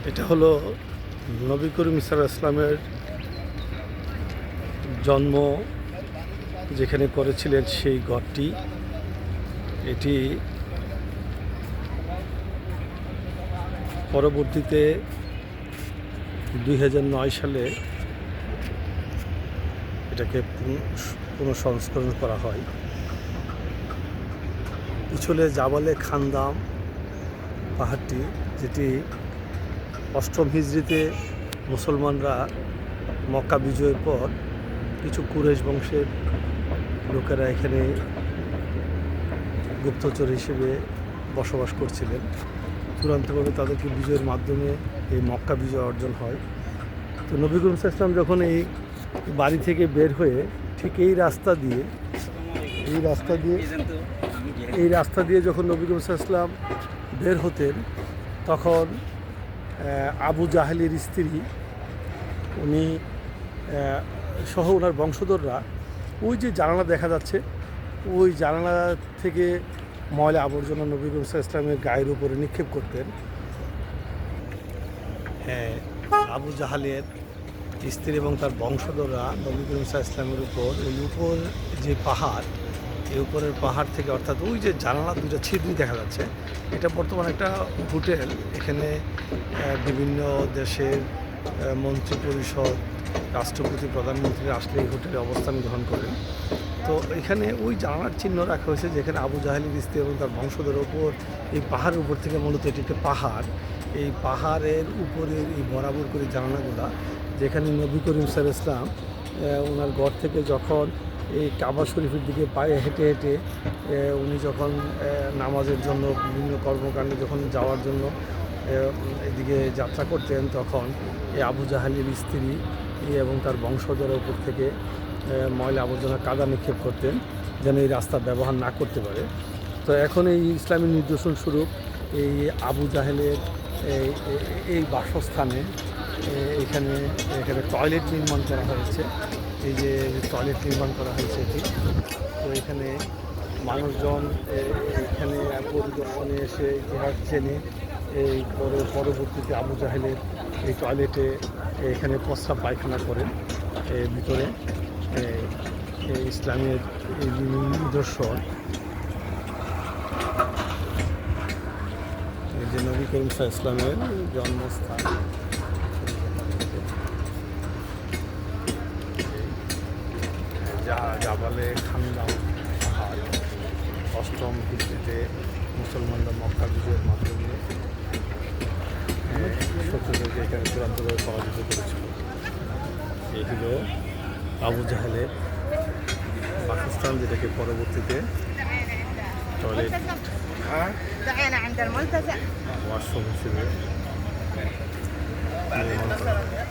এটা হলো নবী করিম সাল্লাল্লাহু আলাইহি ইসলামের জন্ম যেখানে করেছিলেন সেই ঘরটি। এটি পরবর্তীতে 2009 সালে এটাকে পুনঃসংস্করণ করা হয়। পিছলে জাবালে খানদাম পাহাড়টি, যেটি 8ম হিজরিতে মুসলমানরা মক্কা বিজয়ের পর কিছু কুরাইশ বংশের লোকেরা এখানে গুপ্তচর হিসেবে বসবাস করছিলেন। চূড়ান্তভাবে তাদেরকে বিজয়ের মাধ্যমে এই মক্কা বিজয় অর্জন হয়। তো নবী করিম সাল্লাল্লাহু আলাইহি ওয়াসাল্লাম যখন এই বাড়ি থেকে বের হয়ে ঠিক এই রাস্তা দিয়ে যখন নবী করিম সাল্লাল্লাহু আলাইহি ওয়াসাল্লাম বের হতেন, তখন আবু জাহেলের স্ত্রী উনি সহ ওনার বংশধররা ওই যে জানালা দেখা যাচ্ছে, ওই জানালা থেকে ময়লা আবর্জনা নবী করিম সাল্লাল্লাহু আলাইহি ওয়াসাল্লামের গায়ের উপরে নিক্ষেপ করতেন। আবু জাহালের স্ত্রী এবং তার বংশধররা নবী করিম সাল্লাল্লাহু আলাইহি ওয়াসাল্লামের উপর এই উপর যে পাহাড়, এই উপরের পাহাড় থেকে, অর্থাৎ ওই যে জানালা দুটো ছিদ্রি দেখা যাচ্ছে, এটা বর্তমানে একটা হোটেল। এখানে বিভিন্ন দেশের মন্ত্রী পরিষদ, রাষ্ট্রপতি, প্রধানমন্ত্রী আসলে এই হোটেলে অবস্থান গ্রহণ করেন। তো এখানে ওই জানালার চিহ্ন রাখা হয়েছে, যেখানে আবু জাহেলের স্ত্রী এবং তার বংশধরের উপর এই পাহাড়ের উপর থেকে, মূলত এটি একটা পাহাড়, এই পাহাড়ের উপরের এই বরাবর করে জানালাগুলা, যেখানে নবী করিম সাল্লাল্লাহু আলাইহি ওয়াসাল্লাম ওনার ঘর থেকে যখন এই কাবা শরীফের দিকে পায়ে হেঁটে হেঁটে উনি যখন নামাজের জন্য, বিভিন্ন কর্মকাণ্ডে যখন যাওয়ার জন্য এদিকে যাত্রা করতেন, তখন এই আবু জাহেলের স্ত্রী এবং তার বংশধরের উপর থেকে ময়লা আবর্জনা কাদা নিক্ষেপ করতেন, যেন এই রাস্তা ব্যবহার না করতে পারে। তো এখন এই ইসলামী নিদর্শন স্বরূপ এই আবু জাহেলের এই বাসস্থানে এখানে টয়লেট নির্মাণ করা হয়েছে। এই যে টয়লেট নির্মাণ করা হয়েছে এটি, তো এখানে মানুষজন এখানে পরিদর্শনে এসে ইতিহাস জেনে এই পরবর্তীতে আবু জাহেলের এই টয়লেটে এখানে প্রস্রাব পায়খানা করেন। ভিতরে ইসলামের এই নিদর্শন, এই যে নবী করিম সাল্লাল্লাহু আলাইহি ইসলামের জন্মস্থান। জাবালে খানদাম পাহাড় 8ম হিজরিতে মুসলমানরা মক্কা বিজয়ের মাধ্যমে শত্রুদেরকে এখানে চূড়ান্তভাবে পরাজিত করেছিল। এই হলো আবু জাহেলের বাসস্থান, যেটাকে পরবর্তীতে টয়লেট ওয়াশরুম হিসেবে নির্মাণ করা হয়।